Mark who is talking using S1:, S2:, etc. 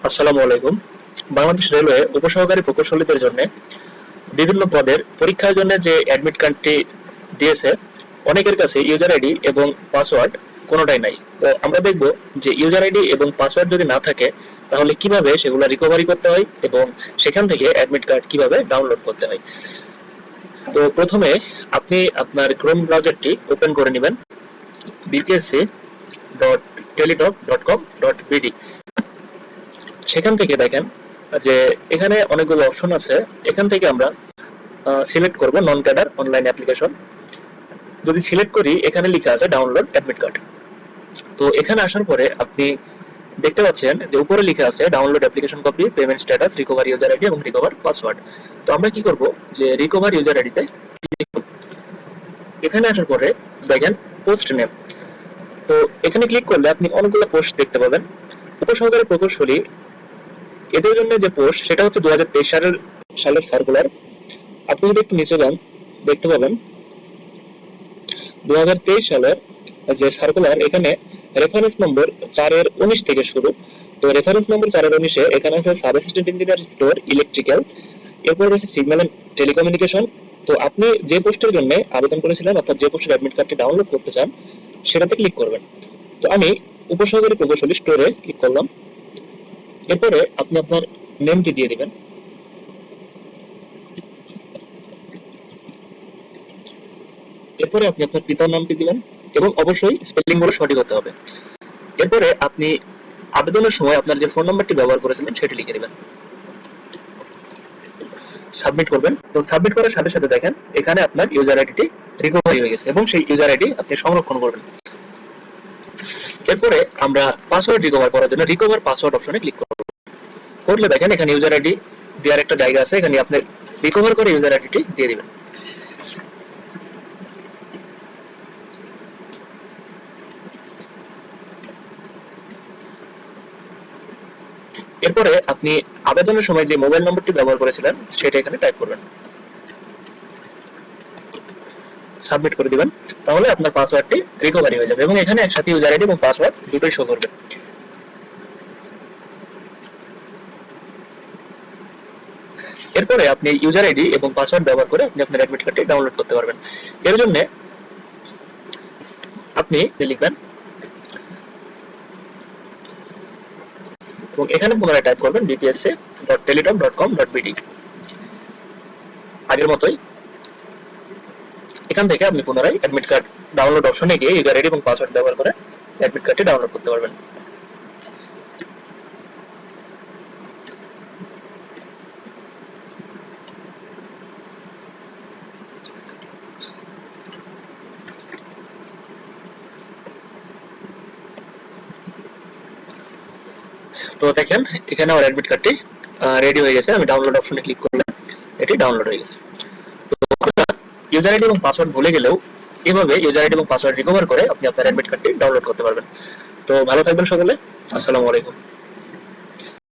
S1: আসসালামু আলাইকুম। বাংলাদেশ রেলওয়ে উপসহকারী প্রকৌশলীদের জন্য বিভিন্ন পদের পরীক্ষার জন্য যে অ্যাডমিট কার্ডটি দিয়েছে, অনেকের কাছে ইউজার আইডি এবং পাসওয়ার্ড কোনোটাই নাই। তো আমরা দেখব যে ইউজার আইডি এবং পাসওয়ার্ড যদি না থাকে তাহলে কিভাবে সেগুলো রিকভারি করতে হয় এবং সেখান থেকে অ্যাডমিট কার্ড কিভাবে ডাউনলোড করতে হয়। তো প্রথমে আপনি আপনার ক্রোম ব্রাউজারটি ওপেন করে নেবেন, bpsc.teletalk.com.bd। সেখান থেকে দেখেন যে এখানে অনেকগুলো অপশন আছে। এখান থেকে আমরা সিলেক্ট করব নন ক্যাডার অনলাইন অ্যাপ্লিকেশন। যদি সিলেক্ট করি, এখানে লেখা আছে ডাউনলোড অ্যাডমিট কার্ড। তো এখানে আসার পরে আপনি দেখতে পাচ্ছেন যে উপরে লেখা আছে download application copy, payment status, recover user ID এবং রিকভার পাসওয়ার্ড। তো আমরা কি করব যে রিকভার ইউজার আইডিতে ক্লিক করব। এখানে আসার পরে দেখেন পোস্ট নেম। তো এখানে ক্লিক করলে আপনি অনেকগুলো পোস্ট দেখতে পাবেন। উপসহকারী প্রকৌশলী এদের জন্য যে পোস্ট, সেটা হচ্ছে 2023 সালের সার্কুলার। আপনি যদি একটু নিচে যান, দেখতে পাবেন 2023 সালের যে সার্কুলার, এখানে রেফারেন্স নম্বর 4/19 থেকে শুরু। তো রেফারেন্স নম্বর 4/19-এ এখানে আছে sub assistant engineer store electrical, এরপর রয়েছে সিগন্যাল অ্যান্ড টেলিকমিউনিকেশন। তো আপনি যে পোস্টের জন্য আবেদন করেছিলেন, অর্থাৎ যে পোস্টের অ্যাডমিট কার্ডটি ডাউনলোড করতে চান, সেটাতে ক্লিক করবেন। তো আমি উপসহকারী প্রকৌশলী স্টোরে ক্লিক করলাম। এরপরে আপনি আপনার নেমটি দিয়ে দিবেন। এরপরে আপনি আপনার পিতার নামটি দিবেন এবং অবশ্যই স্পেলিং গুলো সঠিক হতে হবে। এরপরে আপনি আবেদনের সময় আপনার যে ফোন নাম্বারটি ব্যবহার করেছিলেন সেটি লিখে দিবেন, সাবমিট করবেন। তো সাবমিট করার সাথে সাথে দেখেন এখানে আপনার ইউজার আইডিটি রিকভারি হয়ে গেছে এবং সেই ইউজার আইডি আপনি সংরক্ষণ করবেন। এরপরে আমরা পাসওয়ার্ড রিকভার করার জন্য রিকভার পাসওয়ার্ড অপশনে ক্লিক করব। করলে দেখেন এখানে ইউজার আইডি দেওয়ার একটা জায়গা আছে, এখানে আপনি রিকভার করে ইউজার আইডিটি দিয়ে দিবেন। এরপরে আপনি আবেদনের সময় যে মোবাইল নম্বরটি ব্যবহার করেছিলেন সেটা এখানে টাইপ করবেন, সাবমিট করে দিবেন। তাহলে আপনার পাসওয়ার্ডটি রিকভারি হয়ে যাবে এবং এখানে একসাথে ইউজার আইডি এবং পাসওয়ার্ড দুটোই শো করবে। এরপরে আপনি ইউজার আইডি এবং পাসওয়ার্ড ব্যবহার করে আপনি আপনার অ্যাডমিট কার্ডটি ডাউনলোড করতে পারবেন। এর জন্য আপনি লিখবেন এবং এখানে পুনরায় টাইপ করবেন bpsc.teletalk.com.bd। আগের মতোই এখান থেকে আপনি পুনরায় অ্যাডমিট কার্ড ডাউনলোড অপশনে গিয়ে ইউজার আইডি এবং পাসওয়ার্ড ব্যবহার করে অ্যাডমিট কার্ডটি ডাউনলোড করতে পারবেন। তো দেখেন এখানে আমার অ্যাডমিট কার্ডটি রেডি হয়ে গেছে। আমি ডাউনলোড অপশনে ক্লিক করলে এটি ডাউনলোড হয়ে গেছে। তো ইউজার আইডি এবং পাসওয়ার্ড ভুলে গেলেও এভাবে ইউজার আইডি এবং পাসওয়ার্ড রিকভার করে আপনি আপনার অ্যাডমিট কার্ডটি ডাউনলোড করতে পারবেন। তো ভালো থাকবেন সকলে। আসসালামু আলাইকুম।